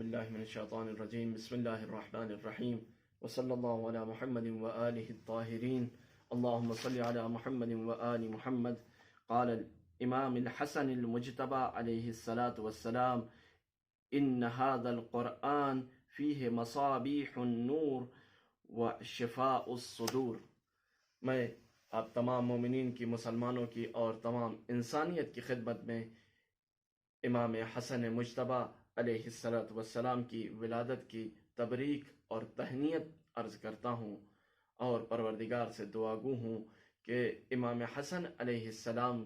باللہ من الشیطان الرجیم بسم اللہ الرحمن الرحیم وصلی اللہ علی محمد وآلہ الطاہرین اللہم صلی علی محمد وآل محمد قال الامام الحسن المجتبى علیہ الصلاة والسلام ان هذا القرآن فیہ مصابیح النور وشفاء الصدور۔ میں آپ تمام مومنین کی، مسلمانوں کی اور تمام انسانیت کی خدمت میں امام حسن مجتبی علیہ السلام کی ولادت کی تبریک اور تہنیت عرض کرتا ہوں، اور پروردگار سے دعا گو ہوں کہ امام حسن علیہ السلام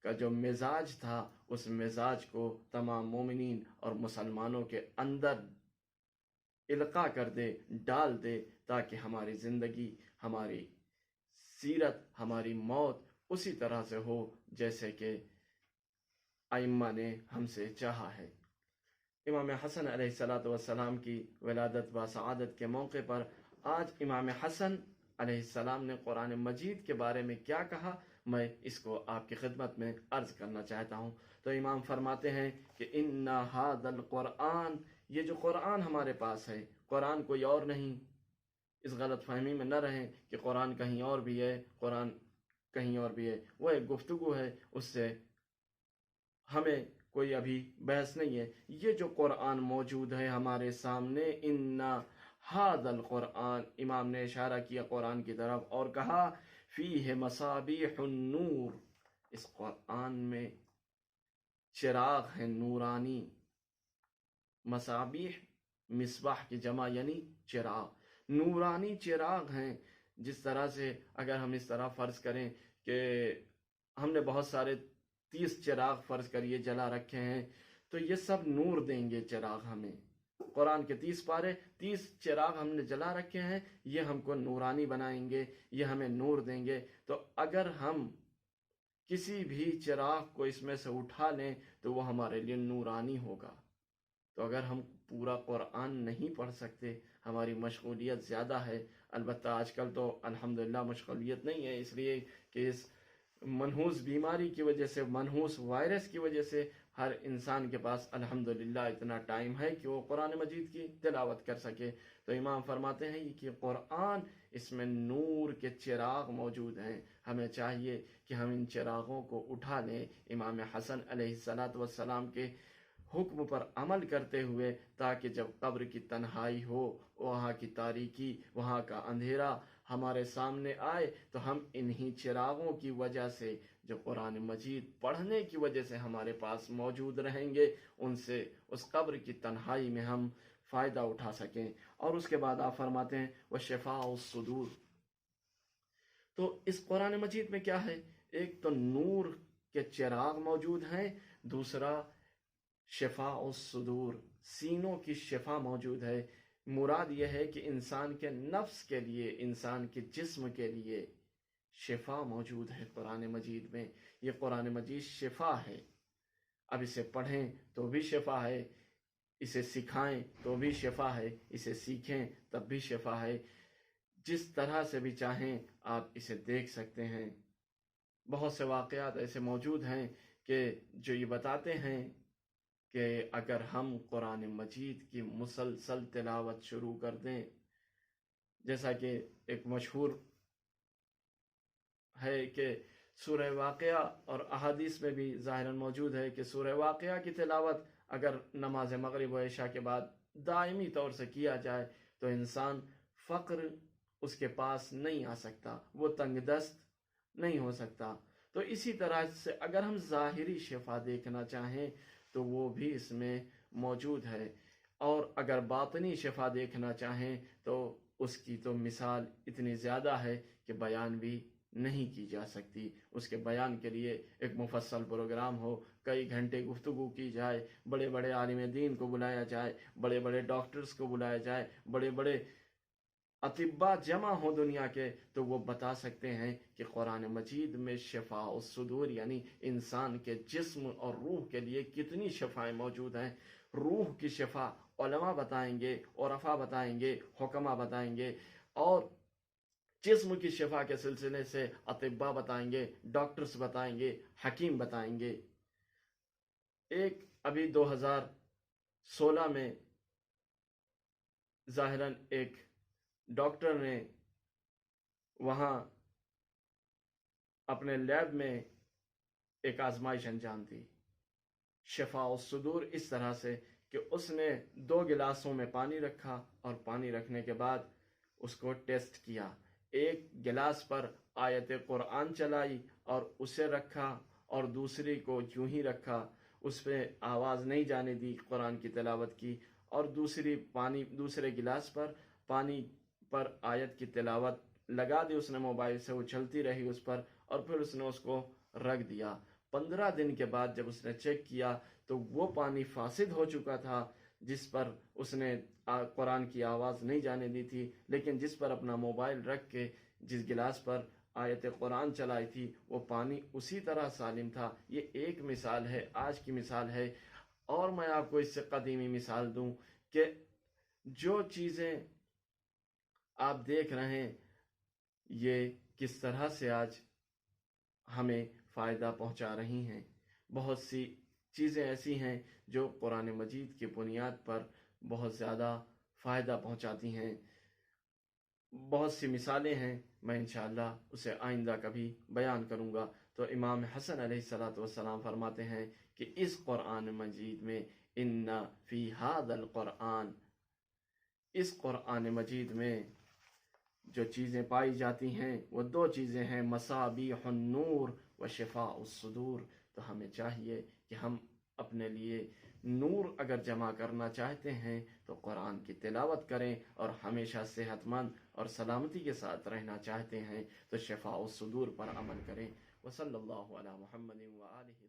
کا جو مزاج تھا اس مزاج کو تمام مومنین اور مسلمانوں کے اندر القاء کر دے، ڈال دے، تاکہ ہماری زندگی، ہماری سیرت، ہماری موت اسی طرح سے ہو جیسے کہ ائمہ نے ہم سے چاہا ہے۔ امام حسن علیہ السلام کی ولادت و سعادت کے موقع پر آج امام حسن علیہ السلام نے قرآن مجید کے بارے میں کیا کہا، میں اس کو آپ کی خدمت میں عرض کرنا چاہتا ہوں۔ تو امام فرماتے ہیں کہ ان ھذا القرآن، یہ جو قرآن ہمارے پاس ہے، قرآن کوئی اور نہیں۔ اس غلط فہمی میں نہ رہیں کہ قرآن کہیں اور بھی ہے، قرآن کہیں اور بھی ہے، وہ ایک گفتگو ہے، اس سے ہمیں کوئی ابھی بحث نہیں ہے۔ یہ جو قرآن موجود ہے ہمارے سامنے، ان ھذا القرآن، امام نے اشارہ کیا قرآن کی طرف اور کہا فیہ مصابیح النور، اس قرآن میں چراغ ہیں نورانی۔ مصابیح مصباح کی جمع یعنی چراغ، نورانی چراغ ہیں۔ جس طرح سے اگر ہم اس طرح فرض کریں کہ ہم نے بہت سارے 30 چراغ فرض کریے جلا رکھے ہیں، تو یہ سب نور دیں گے چراغ ہمیں۔ قرآن کے 30 پارے، 30 چراغ ہم نے جلا رکھے ہیں، یہ ہم کو نورانی بنائیں گے، یہ ہمیں نور دیں گے۔ تو اگر ہم کسی بھی چراغ کو اس میں سے اٹھا لیں تو وہ ہمارے لیے نورانی ہوگا۔ تو اگر ہم پورا قرآن نہیں پڑھ سکتے، ہماری مشغولیت زیادہ ہے، البتہ آج کل تو الحمدللہ مشغولیت نہیں ہے، اس لیے کہ اس منحوس بیماری کی وجہ سے، منحوس وائرس کی وجہ سے ہر انسان کے پاس الحمدللہ اتنا ٹائم ہے کہ وہ قرآن مجید کی تلاوت کر سکے۔ تو امام فرماتے ہیں کہ قرآن، اس میں نور کے چراغ موجود ہیں، ہمیں چاہیے کہ ہم ان چراغوں کو اٹھا لیں، امام حسن علیہ السلام کے حکم پر عمل کرتے ہوئے، تاکہ جب قبر کی تنہائی ہو، وہاں کی تاریکی، وہاں کا اندھیرا ہمارے سامنے آئے، تو ہم انہی چراغوں کی وجہ سے، جو قرآن مجید پڑھنے کی وجہ سے ہمارے پاس موجود رہیں گے، ان سے اس قبر کی تنہائی میں ہم فائدہ اٹھا سکیں۔ اور اس کے بعد آپ فرماتے ہیں وشفاء الصدور۔ تو اس قرآن مجید میں کیا ہے؟ ایک تو نور کے چراغ موجود ہیں، دوسرا شفاء الصدور، سینوں کی شفا موجود ہے۔ مراد یہ ہے کہ انسان کے نفس کے لیے، انسان کے جسم کے لیے شفا موجود ہے قرآن مجید میں۔ یہ قرآن مجید شفا ہے۔ اب اسے پڑھیں تو بھی شفا ہے، اسے سکھائیں تو بھی شفا ہے، اسے سیکھیں تب بھی شفا ہے۔ جس طرح سے بھی چاہیں آپ اسے دیکھ سکتے ہیں۔ بہت سے واقعات ایسے موجود ہیں کہ جو یہ بتاتے ہیں کہ اگر ہم قرآن مجید کی مسلسل تلاوت شروع کر دیں، جیسا کہ ایک مشہور ہے کہ سورہ واقعہ، اور احادیث میں بھی ظاہراً موجود ہے کہ سورہ واقعہ کی تلاوت اگر نماز مغرب و عشاء کے بعد دائمی طور سے کیا جائے تو انسان فقر اس کے پاس نہیں آ سکتا، وہ تنگ دست نہیں ہو سکتا۔ تو اسی طرح سے اگر ہم ظاہری شفا دیکھنا چاہیں تو وہ بھی اس میں موجود ہے، اور اگر باطنی شفا دیکھنا چاہیں تو اس کی تو مثال اتنی زیادہ ہے کہ بیان بھی نہیں کی جا سکتی۔ اس کے بیان کے لیے ایک مفصل پروگرام ہو، کئی گھنٹے گفتگو کی جائے، بڑے بڑے عالم دین کو بلایا جائے، بڑے بڑے ڈاکٹرز کو بلایا جائے، بڑے بڑے اطباء جمع ہو دنیا کے، تو وہ بتا سکتے ہیں کہ قرآن مجید میں شفاء الصدور یعنی انسان کے جسم اور روح کے لیے کتنی شفائیں موجود ہیں۔ روح کی شفا علماء بتائیں گے، عرفاء بتائیں گے، حکماء بتائیں گے، اور جسم کی شفا کے سلسلے سے اطباء بتائیں گے، ڈاکٹرز بتائیں گے، حکیم بتائیں گے۔ ایک ابھی 2016 میں ظاہراً ایک ڈاکٹر نے وہاں اپنے لیب میں ایک آزمائش انجام دی، شفاء الصدور، اس طرح سے کہ اس نے 2 گلاسوں میں پانی رکھا اور پانی رکھنے کے بعد اس کو ٹیسٹ کیا، ایک گلاس پر آیت قرآن چلائی اور اسے رکھا اور دوسری کو یوں ہی رکھا، اس پہ آواز نہیں جانے دی قرآن کی تلاوت کی، اور دوسرے گلاس پر پانی پر آیت کی تلاوت لگا دی اس نے موبائل سے، وہ چلتی رہی اس پر، اور پھر اس نے اس کو رکھ دیا۔ 15 دن کے بعد جب اس نے چیک کیا تو وہ پانی فاسد ہو چکا تھا جس پر اس نے قرآن کی آواز نہیں جانے دی تھی، لیکن جس پر اپنا موبائل رکھ کے جس گلاس پر آیت قرآن چلائی تھی وہ پانی اسی طرح سالم تھا۔ یہ ایک مثال ہے، آج کی مثال ہے، اور میں آپ کو اس سے قدیمی مثال دوں کہ جو چیزیں آپ دیکھ رہے ہیں یہ کس طرح سے آج ہمیں فائدہ پہنچا رہی ہیں۔ بہت سی چیزیں ایسی ہیں جو قرآن مجید کی بنیاد پر بہت زیادہ فائدہ پہنچاتی ہیں۔ بہت سی مثالیں ہیں، میں انشاءاللہ اسے آئندہ کبھی بیان کروں گا۔ تو امام حسن علیہ السلام فرماتے ہیں کہ اس قرآن مجید میں ان فی ھذا القرآن، اس قرآن مجید میں جو چیزیں پائی جاتی ہیں وہ 2 چیزیں ہیں، مصابیح النور و شفاء الصدور۔ تو ہمیں چاہیے کہ ہم اپنے لیے نور اگر جمع کرنا چاہتے ہیں تو قرآن کی تلاوت کریں، اور ہمیشہ صحت مند اور سلامتی کے ساتھ رہنا چاہتے ہیں تو شفاء الصدور پر عمل کریں۔ وصلی اللہ علی محمد و آلہ